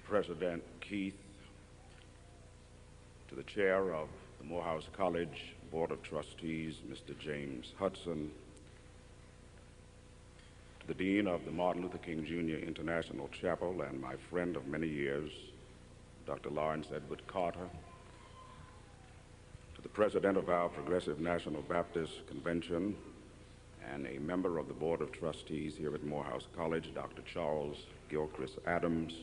President Keith, to the chair of the Morehouse College Board of Trustees, Mr. James Hudson, to the Dean of the Martin Luther King Jr. International Chapel and my friend of many years, Dr. Lawrence Edward Carter, to the President of our Progressive National Baptist Convention and a member of the Board of Trustees here at Morehouse College, Dr. Charles Gilchrist Adams,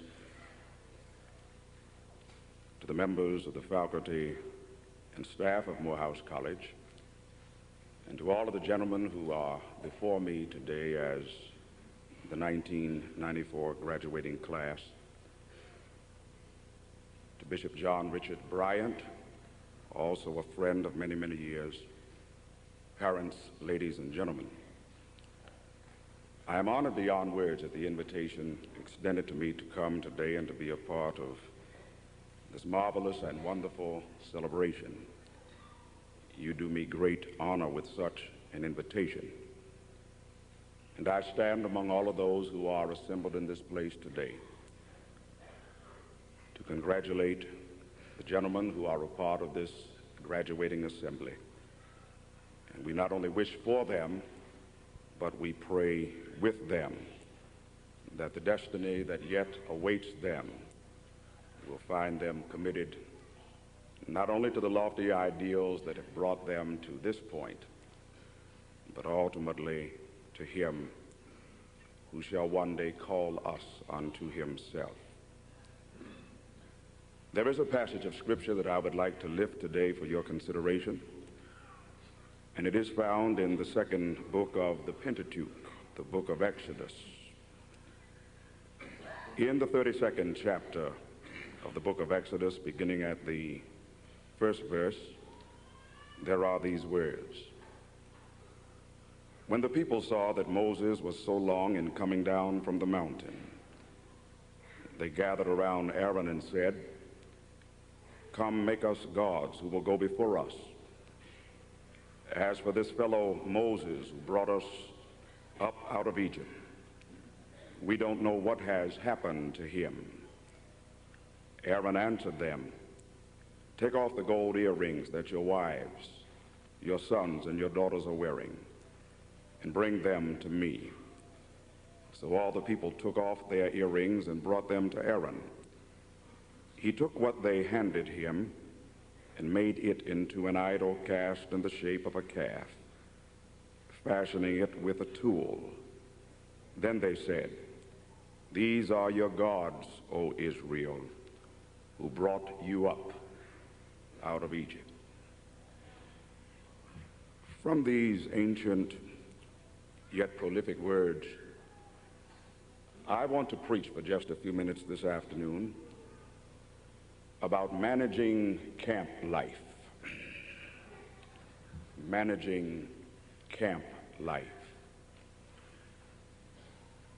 to the members of the faculty and staff of Morehouse College, and to all of the gentlemen who are before me today as the 1994 graduating class, to Bishop John Richard Bryant, also a friend of many, many years, parents, ladies and gentlemen. I am honored beyond words at the invitation extended to me to come today and to be a part of this marvelous and wonderful celebration. You do me great honor with such an invitation. And I stand among all of those who are assembled in this place today to congratulate the gentlemen who are a part of this graduating assembly. And we not only wish for them, but we pray with them that the destiny that yet awaits them will find them committed not only to the lofty ideals that have brought them to this point, but ultimately to him who shall one day call us unto himself. There is a passage of scripture that I would like to lift today for your consideration, and it is found in the second book of the Pentateuch, the book of Exodus. In the 32nd chapter of the book of Exodus, beginning at the first verse, there are these words. When the people saw that Moses was so long in coming down from the mountain, they gathered around Aaron and said, "Come, make us gods who will go before us. As for this fellow Moses who brought us up out of Egypt, we don't know what has happened to him." Aaron answered them, "Take off the gold earrings that your wives, your sons, and your daughters are wearing, and bring them to me." So all the people took off their earrings and brought them to Aaron. He took what they handed him and made it into an idol cast in the shape of a calf, fashioning it with a tool. Then they said, "These are your gods, O Israel, who brought you up out of Egypt." From these ancient yet prolific words, I want to preach for just a few minutes this afternoon about managing camp life. Managing camp life.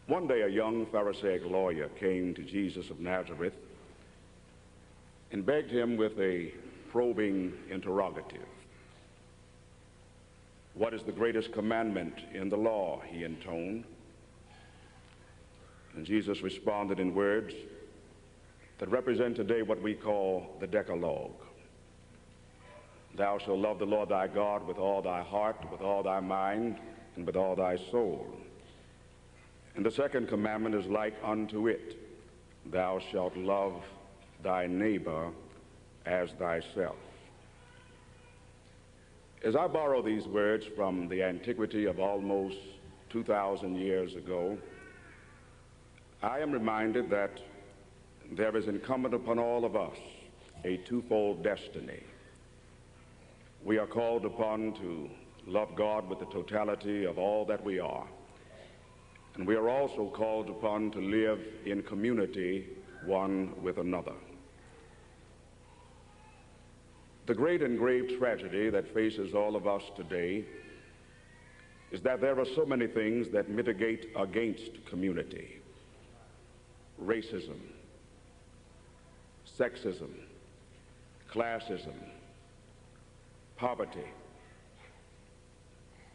One day a young Pharisaic lawyer came to Jesus of Nazareth and begged him with a probing interrogative. "What is the greatest commandment in the law?" he intoned. And Jesus responded in words that represent today what we call the Decalogue. "Thou shalt love the Lord thy God with all thy heart, with all thy mind, and with all thy soul. And the second commandment is like unto it. Thou shalt love thy neighbor as thyself." As I borrow these words from the antiquity of almost 2,000 years ago, I am reminded that there is incumbent upon all of us a twofold destiny. We are called upon to love God with the totality of all that we are, and we are also called upon to live in community one with another. The great and grave tragedy that faces all of us today is that there are so many things that mitigate against community. Racism, sexism, classism, poverty,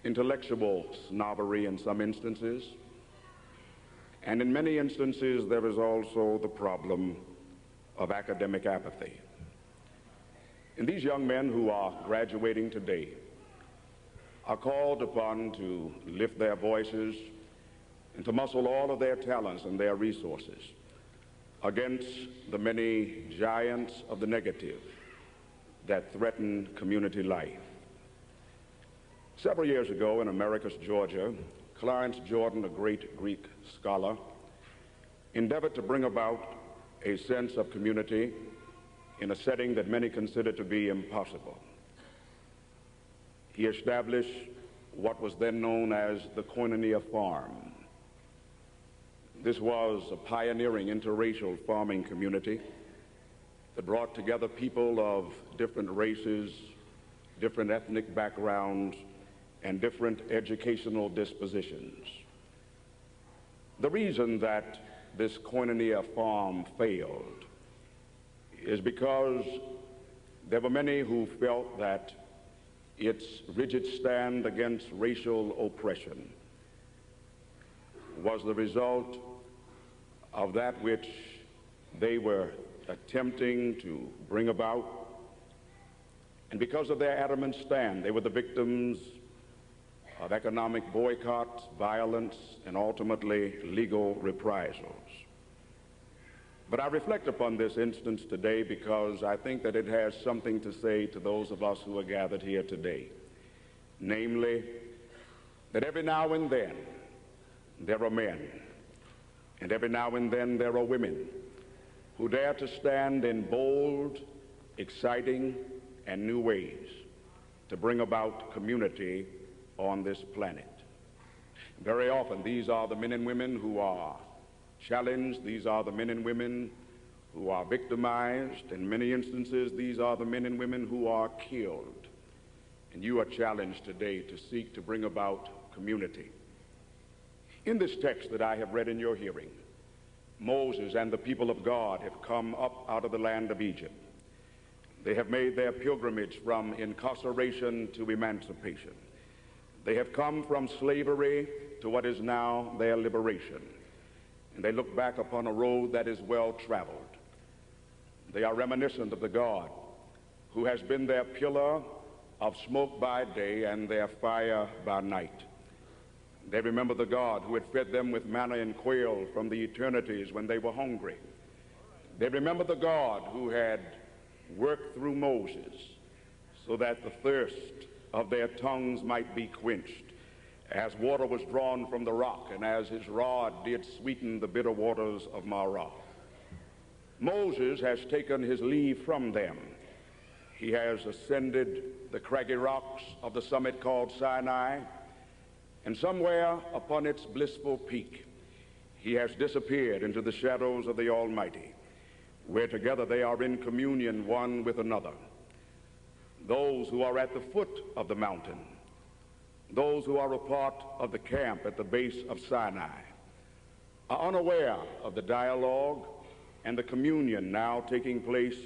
intellectual snobbery in some instances, and in many instances there is also the problem of academic apathy. And these young men who are graduating today are called upon to lift their voices and to muscle all of their talents and their resources against the many giants of the negative that threaten community life. Several years ago in Americus, Georgia, Clarence Jordan, a great Greek scholar, endeavored to bring about a sense of community in a setting that many consider to be impossible. He established what was then known as the Koinonia Farm. This was a pioneering interracial farming community that brought together people of different races, different ethnic backgrounds, and different educational dispositions. The reason that this Koinonia Farm failed is because there were many who felt that its rigid stand against racial oppression was the result of that which they were attempting to bring about. And because of their adamant stand, they were the victims of economic boycotts, violence, and ultimately legal reprisals. But I reflect upon this instance today because I think that it has something to say to those of us who are gathered here today. Namely, that every now and then there are men, and every now and then there are women who dare to stand in bold, exciting, and new ways to bring about community on this planet. Very often, these are the men and women who are challenged. These are the men and women who are victimized. In many instances, these are the men and women who are killed. And you are challenged today to seek to bring about community. In this text that I have read in your hearing, Moses and the people of God have come up out of the land of Egypt. They have made their pilgrimage from incarceration to emancipation. They have come from slavery to what is now their liberation. And they look back upon a road that is well traveled. They are reminiscent of the God who has been their pillar of smoke by day and their fire by night. They remember the God who had fed them with manna and quail from the eternities when they were hungry. They remember the God who had worked through Moses so that the thirst of their tongues might be quenched, as water was drawn from the rock, and as his rod did sweeten the bitter waters of Marah. Moses has taken his leave from them. He has ascended the craggy rocks of the summit called Sinai, and somewhere upon its blissful peak, he has disappeared into the shadows of the Almighty, where together they are in communion one with another. Those who are at the foot of the mountain, those who are a part of the camp at the base of Sinai, are unaware of the dialogue and the communion now taking place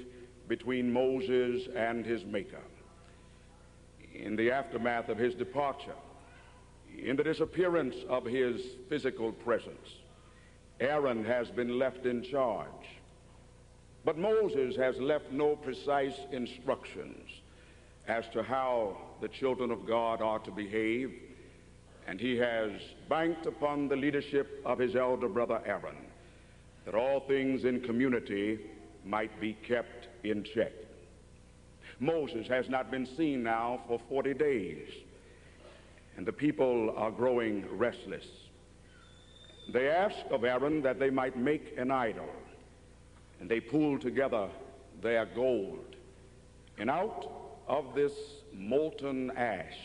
between Moses and his Maker. In the aftermath of his departure, in the disappearance of his physical presence, Aaron has been left in charge. But Moses has left no precise instructions as to how the children of God are to behave, and he has banked upon the leadership of his elder brother Aaron that all things in community might be kept in check. Moses has not been seen now for 40 days, and the people are growing restless. They ask of Aaron that they might make an idol, and they pool together their gold, and out of this molten ash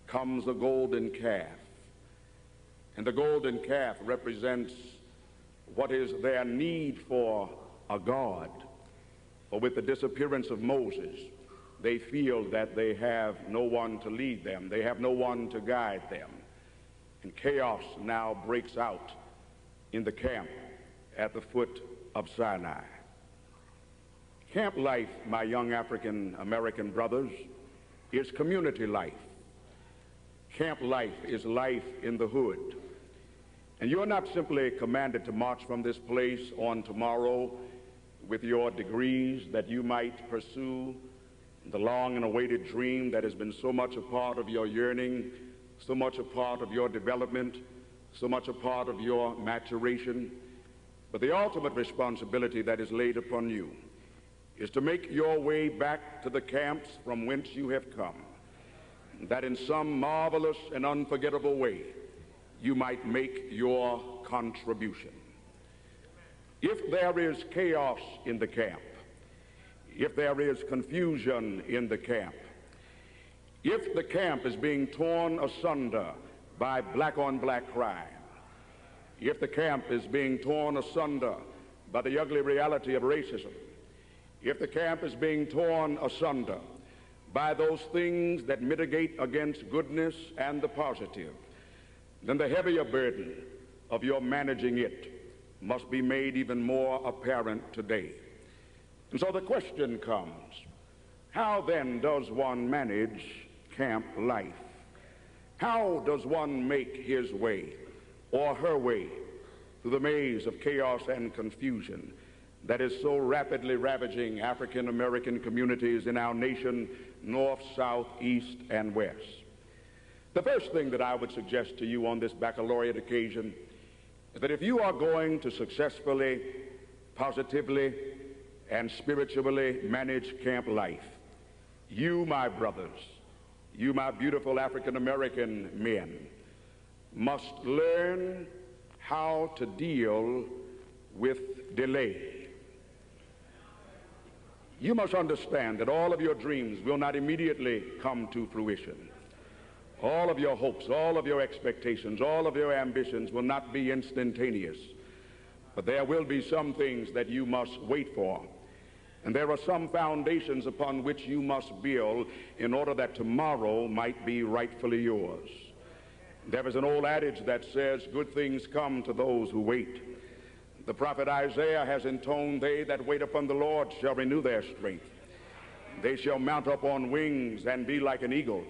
comes a golden calf. And the golden calf represents what is their need for a God. For with the disappearance of Moses, they feel that they have no one to lead them. They have no one to guide them. And chaos now breaks out in the camp at the foot of Sinai. Camp life, my young African-American brothers, is community life. Camp life is life in the hood. And you're not simply commanded to march from this place on tomorrow with your degrees that you might pursue the long and awaited dream that has been so much a part of your yearning, so much a part of your development, so much a part of your maturation. But the ultimate responsibility that is laid upon you is to make your way back to the camps from whence you have come, that in some marvelous and unforgettable way you might make your contribution. If there is chaos in the camp, if there is confusion in the camp, if the camp is being torn asunder by black-on-black crime, if the camp is being torn asunder by the ugly reality of racism, if the camp is being torn asunder by those things that mitigate against goodness and the positive, then the heavier burden of your managing it must be made even more apparent today. And so the question comes, how then does one manage camp life? How does one make his way or her way through the maze of chaos and confusion that is so rapidly ravaging African American communities in our nation, north, south, east, and west? The first thing that I would suggest to you on this baccalaureate occasion is that if you are going to successfully, positively, and spiritually manage camp life, you, my brothers, you, my beautiful African American men, must learn how to deal with delay. You must understand that all of your dreams will not immediately come to fruition. All of your hopes, all of your expectations, all of your ambitions will not be instantaneous. But there will be some things that you must wait for. And there are some foundations upon which you must build in order that tomorrow might be rightfully yours. There is an old adage that says, good things come to those who wait. The prophet Isaiah has intoned, they that wait upon the Lord shall renew their strength. They shall mount up on wings and be like an eagle.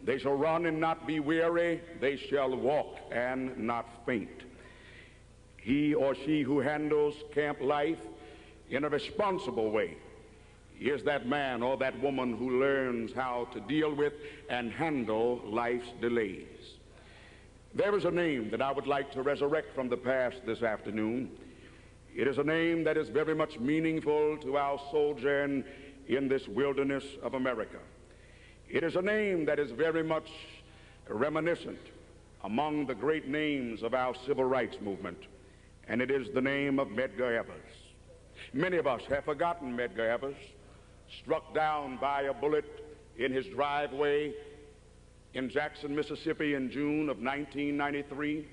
They shall run and not be weary. They shall walk and not faint. He or she who handles camp life in a responsible way is that man or that woman who learns how to deal with and handle life's delays. There is a name that I would like to resurrect from the past this afternoon. It is a name that is very much meaningful to our sojourn in this wilderness of America. It is a name that is very much reminiscent among the great names of our civil rights movement, and it is the name of Medgar Evers. Many of us have forgotten Medgar Evers, struck down by a bullet in his driveway in Jackson, Mississippi in June of 1993.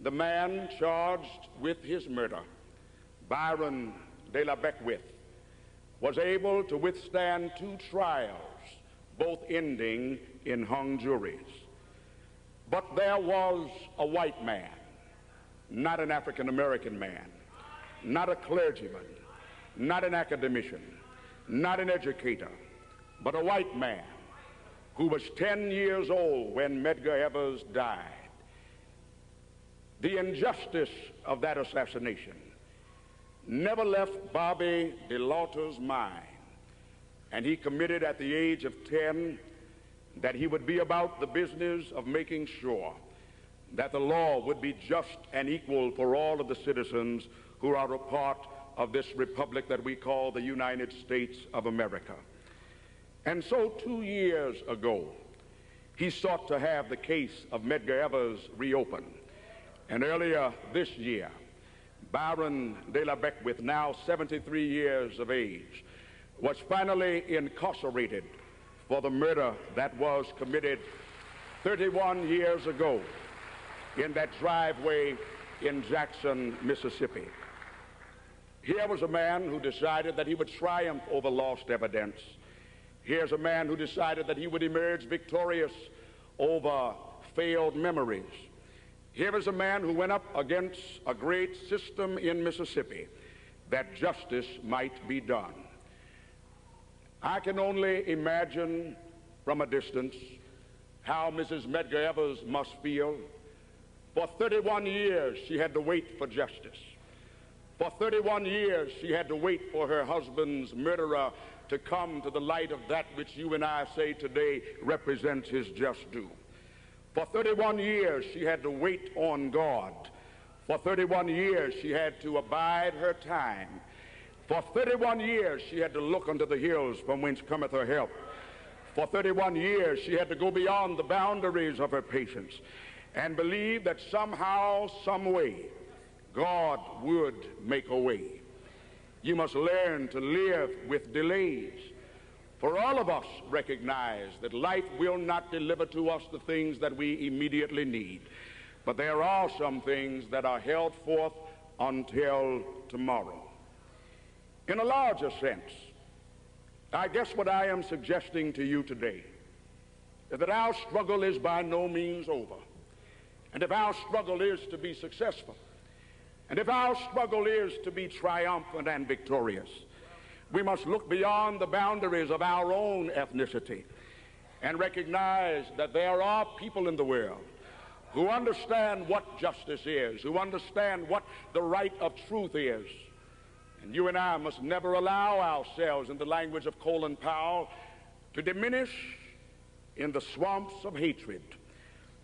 The man charged with his murder, Byron de la Beckwith, was able to withstand 2 trials, both ending in hung juries. But there was a white man, not an African American man, not a clergyman, not an academician, not an educator, but a white man who was 10 years old when Medgar Evers died. The injustice of that assassination never left Bobby DeLauter's mind, and he committed at the age of 10 that he would be about the business of making sure that the law would be just and equal for all of the citizens who are a part of this republic that we call the United States of America. And so 2 years ago, he sought to have the case of Medgar Evers reopened. And earlier this year, Byron de la Beckwith, now 73 years of age, was finally incarcerated for the murder that was committed 31 years ago in that driveway in Jackson, Mississippi. Here was a man who decided that he would triumph over lost evidence. Here's a man who decided that he would emerge victorious over failed memories. Here is a man who went up against a great system in Mississippi that justice might be done. I can only imagine from a distance how Mrs. Medgar Evers must feel. For 31 years she had to wait for justice. For 31 years, she had to wait for her husband's murderer to come to the light of that which you and I say today represents his just due. For 31 years, she had to wait on God. For 31 years, she had to abide her time. For 31 years, she had to look unto the hills from whence cometh her help. For 31 years, she had to go beyond the boundaries of her patience and believe that somehow, some way, God would make a way. You must learn to live with delays. For all of us recognize that life will not deliver to us the things that we immediately need. But there are some things that are held forth until tomorrow. In a larger sense, I guess what I am suggesting to you today is that our struggle is by no means over. And if our struggle is to be successful, and if our struggle is to be triumphant and victorious, we must look beyond the boundaries of our own ethnicity and recognize that there are people in the world who understand what justice is, who understand what the right of truth is. And you and I must never allow ourselves, in the language of Colin Powell, to diminish in the swamps of hatred,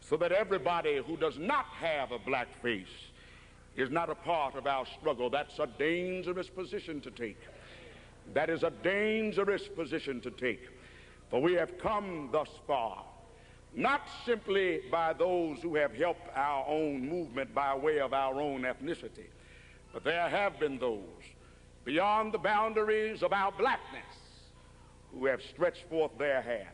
so that everybody who does not have a black face is not a part of our struggle. That's a dangerous position to take. That is a dangerous position to take. For we have come thus far, not simply by those who have helped our own movement by way of our own ethnicity, but there have been those beyond the boundaries of our blackness who have stretched forth their hand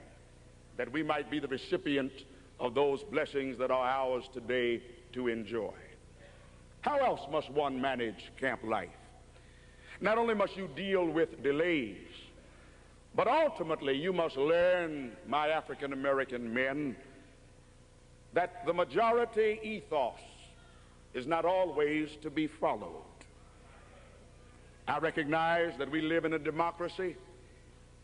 that we might be the recipient of those blessings that are ours today to enjoy. How else must one manage camp life? Not only must you deal with delays, but ultimately you must learn, my African American men, that the majority ethos is not always to be followed. I recognize that we live in a democracy,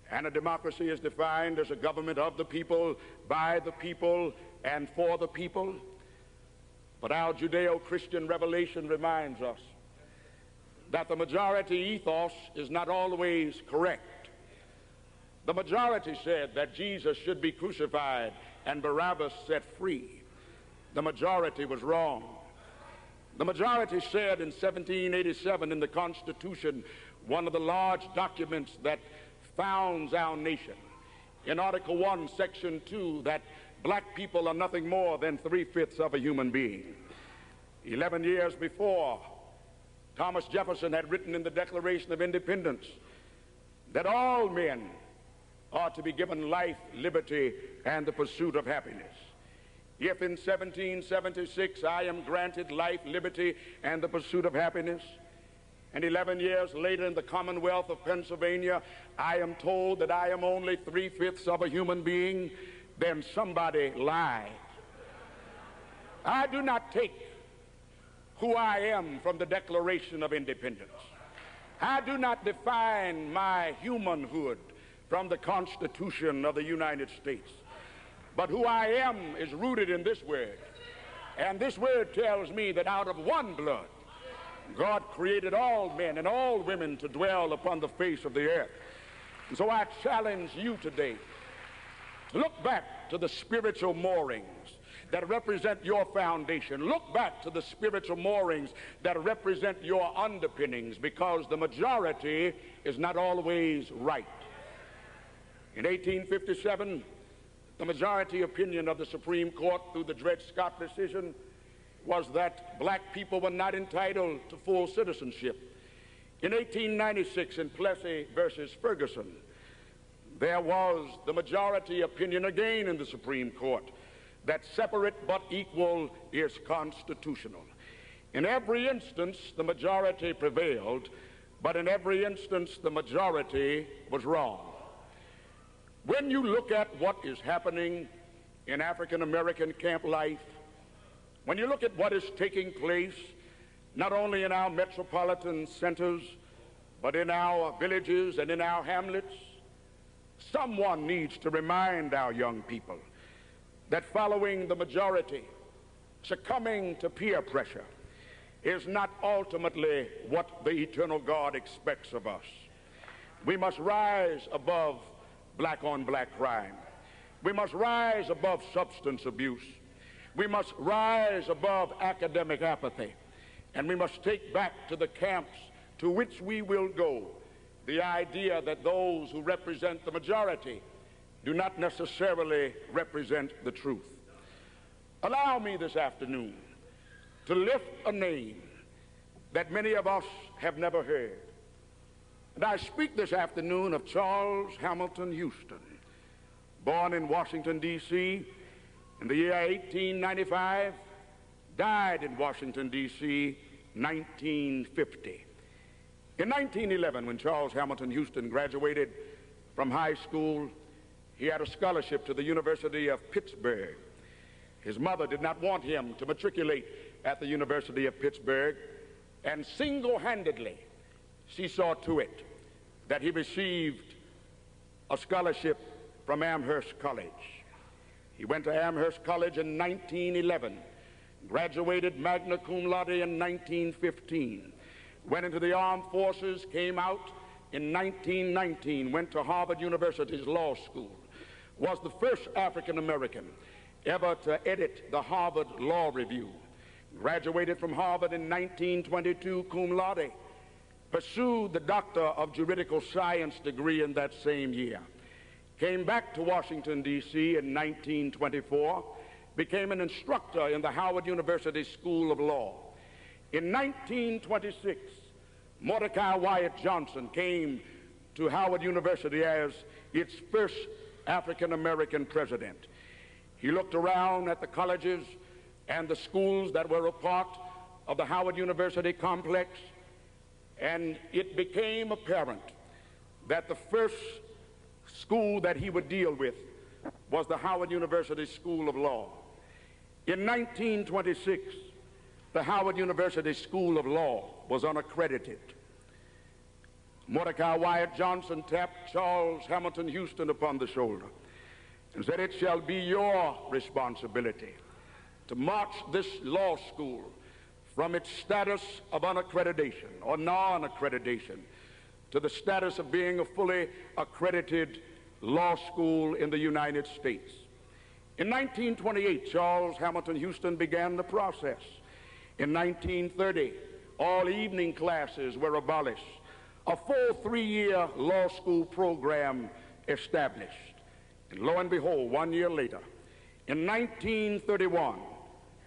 and a democracy is defined as a government of the people, by the people, and for the people. But our Judeo-Christian revelation reminds us that the majority ethos is not always correct. The majority said that Jesus should be crucified and Barabbas set free. The majority was wrong. The majority said in 1787 in the Constitution, one of the large documents that founds our nation, in Article 1, Section 2, that black people are nothing more than 3/5 of a human being. 11 years before, Thomas Jefferson had written in the Declaration of Independence that all men are to be given life, liberty, and the pursuit of happiness. If in 1776 I am granted life, liberty, and the pursuit of happiness, and 11 years later in the Commonwealth of Pennsylvania, I am told that I am only 3/5 of a human being, then somebody lied. I do not take who I am from the Declaration of Independence. I do not define my humanhood from the Constitution of the United States. But who I am is rooted in this word. And this word tells me that out of one blood, God created all men and all women to dwell upon the face of the earth. And so I challenge you today to look back to the spiritual moorings that represent your foundation. Look back to the spiritual moorings that represent your underpinnings, because the majority is not always right. In 1857, the majority opinion of the Supreme Court through the Dred Scott decision was that black people were not entitled to full citizenship. In 1896, in Plessy versus Ferguson, there was the majority opinion again in the Supreme Court that separate but equal is constitutional. In every instance, the majority prevailed, but in every instance, the majority was wrong. When you look at what is happening in African American camp life, when you look at what is taking place not only in our metropolitan centers, but in our villages and in our hamlets, someone needs to remind our young people that following the majority, succumbing to peer pressure, is not ultimately what the eternal God expects of us. We must rise above black-on-black crime. We must rise above substance abuse. We must rise above academic apathy. And we must take back to the camps to which we will go the idea that those who represent the majority do not necessarily represent the truth. Allow me this afternoon to lift a name that many of us have never heard. And I speak this afternoon of Charles Hamilton Houston, born in Washington, D.C. in the year 1895, died in Washington, D.C., 1950. In 1911, when Charles Hamilton Houston graduated from high school, he had a scholarship to the University of Pittsburgh. His mother did not want him to matriculate at the University of Pittsburgh, and single-handedly she saw to it that he received a scholarship from Amherst College. He went to Amherst College in 1911, graduated magna cum laude in 1915, went into the armed forces, came out in 1919, went to Harvard University's law school, was the first African-American ever to edit the Harvard Law Review, graduated from Harvard in 1922 cum laude, pursued the Doctor of Juridical Science degree in that same year, came back to Washington, D.C. in 1924, became an instructor in the Howard University School of Law. In 1926, Mordecai Wyatt Johnson came to Howard University as its first African-American president. He looked around at the colleges and the schools that were a part of the Howard University complex, and it became apparent that the first school that he would deal with was the Howard University School of Law. In 1926, the Howard University School of Law was unaccredited. Mordecai Wyatt Johnson tapped Charles Hamilton Houston upon the shoulder and said, "It shall be your responsibility to march this law school from its status of unaccreditation or non-accreditation to the status of being a fully accredited law school in the United States." In 1928, Charles Hamilton Houston began the process. In 1930, all evening classes were abolished, a full 3-year law school program established. And lo and behold, 1 year later, in 1931,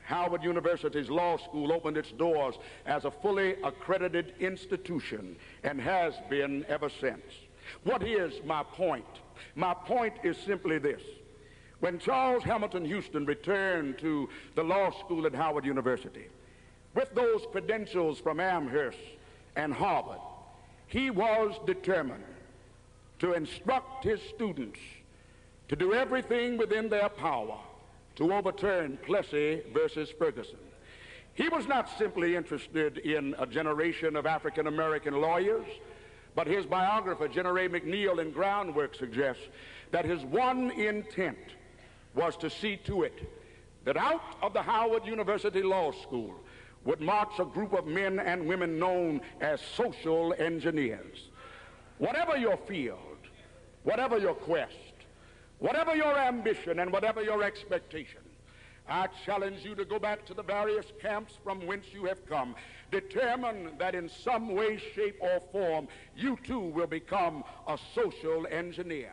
Howard University's law school opened its doors as a fully accredited institution and has been ever since. What is my point? My point is simply this. When Charles Hamilton Houston returned to the law school at Howard University, with those credentials from Amherst and Harvard, he was determined to instruct his students to do everything within their power to overturn Plessy versus Ferguson. He was not simply interested in a generation of African-American lawyers, but his biographer, Jenner A. McNeil, in Groundwork suggests that his one intent was to see to it that out of the Howard University Law School would march a group of men and women known as social engineers. Whatever your field, whatever your quest, whatever your ambition and whatever your expectation, I challenge you to go back to the various camps from whence you have come. Determine that in some way, shape, or form, you too will become a social engineer.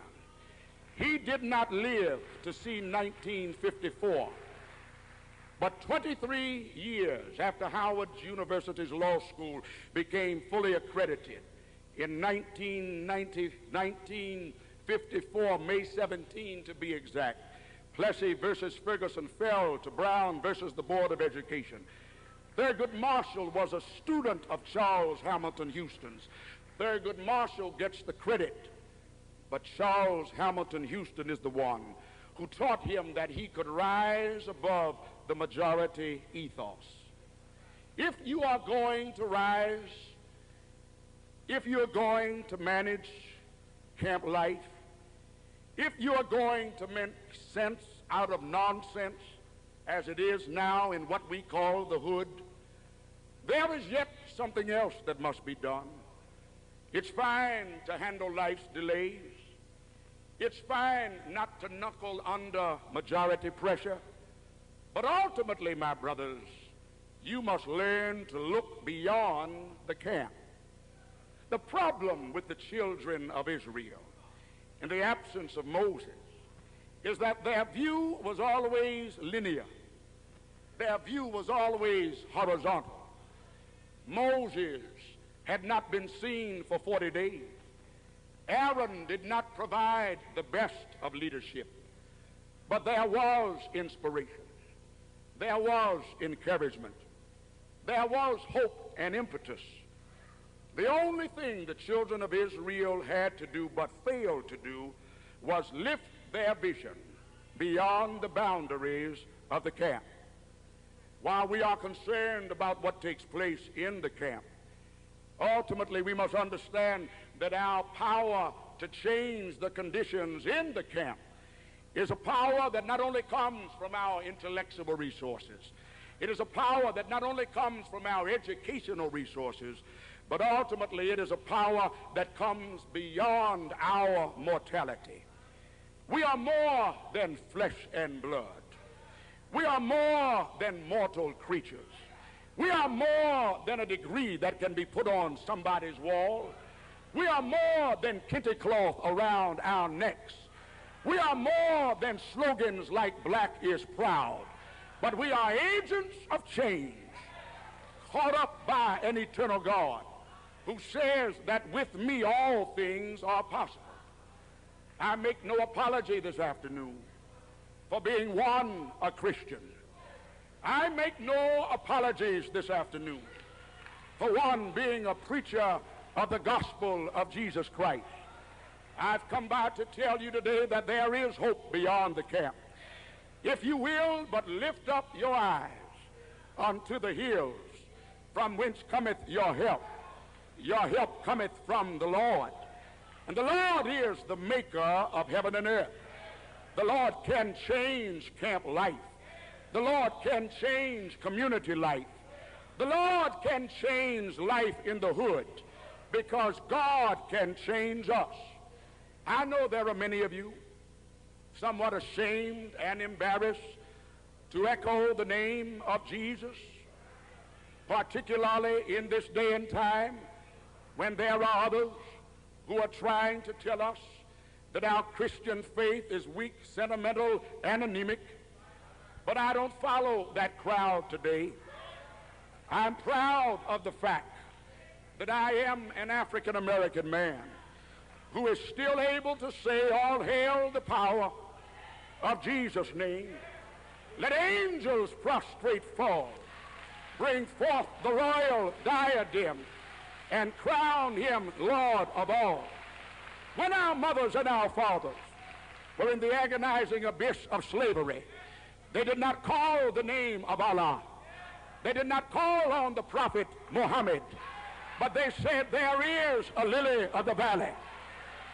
He did not live to see 1954, but 23 years after Howard University's law school became fully accredited, in 1954, May 17 to be exact, Plessy versus Ferguson fell to Brown versus the Board of Education. Thurgood Marshall was a student of Charles Hamilton Houston's. Thurgood Marshall gets the credit, but Charles Hamilton Houston is the one who taught him that he could rise above the majority ethos. If you are going to rise, if you're going to manage camp life, if you are going to make sense out of nonsense, as it is now in what we call the hood, There is yet something else that must be done. It's fine to handle life's delays. It's fine not to knuckle under majority pressure. But ultimately, my brothers, you must learn to look beyond the camp. The problem with the children of Israel in the absence of Moses is that their view was always linear. Their view was always horizontal. Moses had not been seen for 40 days. Aaron did not provide the best of leadership. But there was inspiration. There was encouragement. There was hope and impetus. The only thing the children of Israel had to do but failed to do was lift their vision beyond the boundaries of the camp. While we are concerned about what takes place in the camp, ultimately we must understand that our power to change the conditions in the camp is a power that not only comes from our intellectual resources, it is a power that not only comes from our educational resources, but ultimately it is a power that comes beyond our mortality. We are more than flesh and blood. We are more than mortal creatures. We are more than a degree that can be put on somebody's wall. We are more than kente cloth around our necks. We are more than slogans like black is proud. But we are agents of change, caught up by an eternal God who says that with me all things are possible. I make no apology this afternoon for being a Christian. I make no apologies this afternoon for being a preacher of the gospel of Jesus Christ. I've come by to tell you today that there is hope beyond the camp. If you will but lift up your eyes unto the hills from whence cometh your help. Your help cometh from the Lord. And the Lord is the maker of heaven and earth. The Lord can change camp life. The Lord can change community life. The Lord can change life in the hood because God can change us. I know there are many of you somewhat ashamed and embarrassed to echo the name of Jesus, particularly in this day and time when there are others who are trying to tell us that our Christian faith is weak, sentimental, and anemic. But I don't follow that crowd today. I'm proud of the fact that I am an African-American man who is still able to say, all hail the power of Jesus' name. Let angels prostrate fall, bring forth the royal diadem, and crown him Lord of all. When our mothers and our fathers were in the agonizing abyss of slavery, they did not call the name of Allah. They did not call on the prophet Muhammad, but they said, there is a lily of the valley.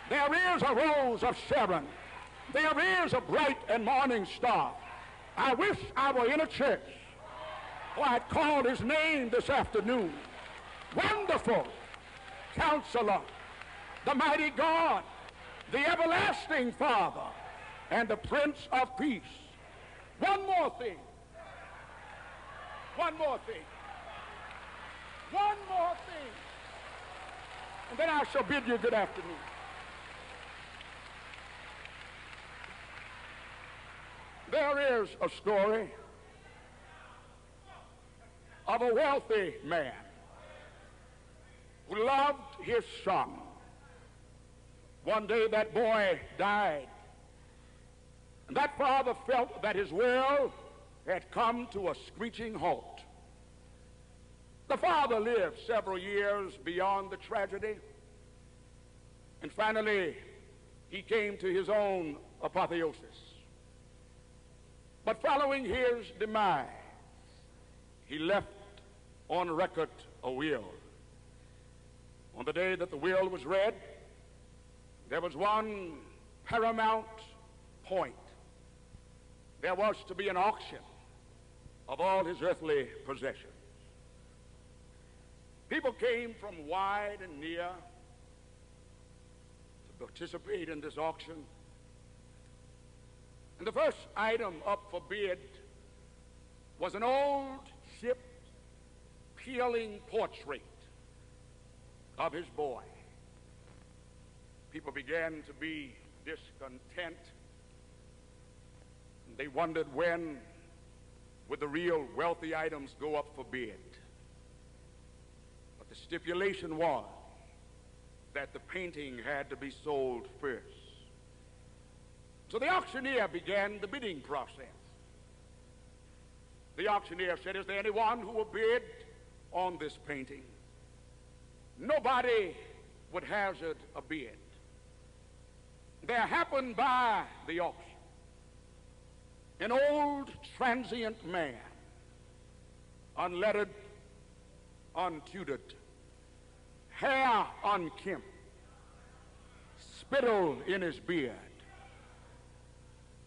There is a rose of Sharon. There is a bright and morning star. I wish I were in a church where I'd call his name this afternoon. Wonderful Counselor, the mighty God, the everlasting Father, and the Prince of Peace. One more thing. One more thing. One more thing. And then I shall bid you good afternoon. There is a story of a wealthy man who loved his son. One day that boy died, and that father felt that his world had come to a screeching halt. The father lived several years beyond the tragedy, and finally he came to his own apotheosis. But following his demise, he left on record a will. On the day that the will was read, there was one paramount point. There was to be an auction of all his earthly possessions. People came from wide and near to participate in this auction. And the first item up for bid was an old ship peeling portrait of his boy. People began to be discontent. They wondered when would the real wealthy items go up for bid. But the stipulation was that the painting had to be sold first. So the auctioneer began the bidding process. The auctioneer said, "Is there anyone who will bid on this painting?" Nobody would hazard a bid. There happened by the auction an old transient man, unlettered, untutored, hair unkempt, spittle in his beard.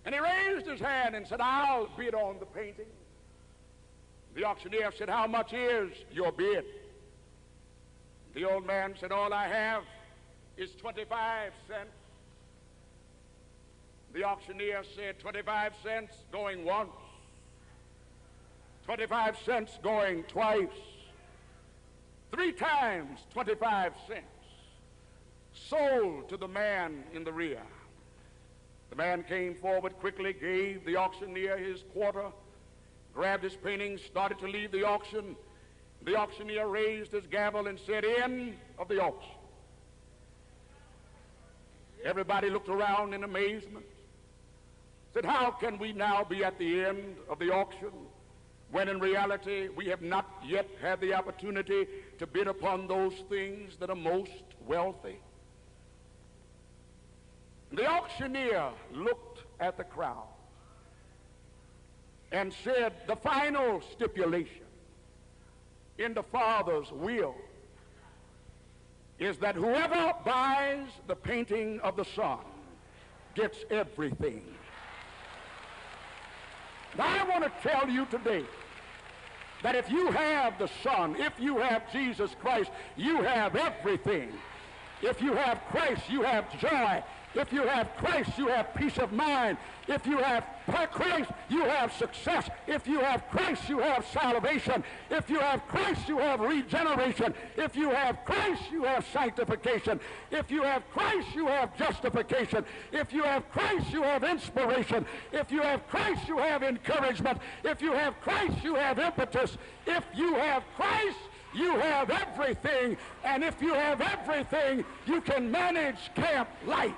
And he raised his hand and said, "I'll bid on the painting." The auctioneer said, "How much is your bid?" The old man said, "All I have is 25 cents. The auctioneer said, 25 cents going once, 25 cents going twice, 3 times 25 cents. Sold to the man in the rear. The man came forward quickly, gave the auctioneer his quarter, grabbed his painting, started to leave the auction. The auctioneer raised his gavel and said, "End of the auction." Everybody looked around in amazement. Said, "How can we now be at the end of the auction when in reality we have not yet had the opportunity to bid upon those things that are most wealthy?" The auctioneer looked at the crowd and said, "The final stipulation in the Father's will is that whoever buys the painting of the Son gets everything." Now I want to tell you today that if you have the Son, if you have Jesus Christ, you have everything. If you have Christ, you have joy. If you have Christ, you have peace of mind. If you have Christ, you have success. If you have Christ, you have salvation. If you have Christ, you have regeneration. If you have Christ, you have sanctification. If you have Christ, you have justification. If you have Christ, you have inspiration. If you have Christ, you have encouragement. If you have Christ, you have impetus. If you have Christ, you have everything. And if you have everything, you can manage camp life.